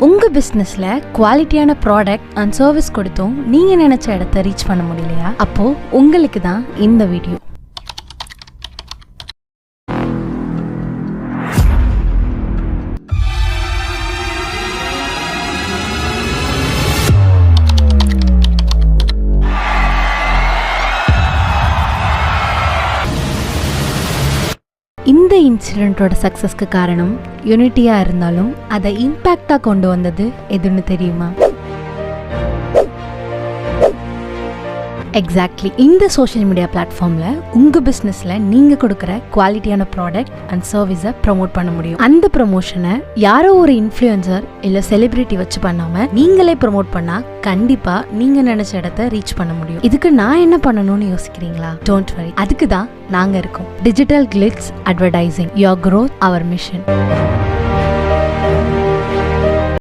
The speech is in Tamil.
உங்கள் பிஸ்னஸில் குவாலிட்டியான ப்ராடக்ட் அண்ட் சர்வீஸ் கொடுத்தும் நீங்கள் நினச்ச இடத்த ரீச் பண்ண முடியலையா? அப்போது உங்களுக்கு தான் இந்த வீடியோ. இந்த இன்சிடென்ட்டோட சக்ஸஸ்க்கு காரணம் யூனிட்டியாக இருந்தாலும் அதை இம்பேக்டாக கொண்டு வந்தது எதுன்னு தெரியுமா? எக்ஸாக்ட்லி. இந்த சோஷியல் மீடியா பிளாட்ஃபார்மில் உங்கள் பிஸ்னஸில் நீங்கள் கொடுக்குற குவாலிட்டியான ப்ராடக்ட் அண்ட் சர்வீஸை ப்ரமோட் பண்ண முடியும். அந்த ப்ரமோஷனை யாரோ ஒரு இன்ஃப்ளூயன்சர் இல்லை செலிபிரிட்டி வச்சு பண்ணாமல் நீங்களே ப்ரமோட் பண்ணால் கண்டிப்பாக நீங்கள் நினச்ச இடத்த ரீச் பண்ண முடியும். இதுக்கு நான் என்ன பண்ணணும்னு யோசிக்கிறீங்களா? டோன்ட் வரி, அதுக்கு தான் நாங்கள் இருக்கோம். Digital glitz advertising, your growth our mission.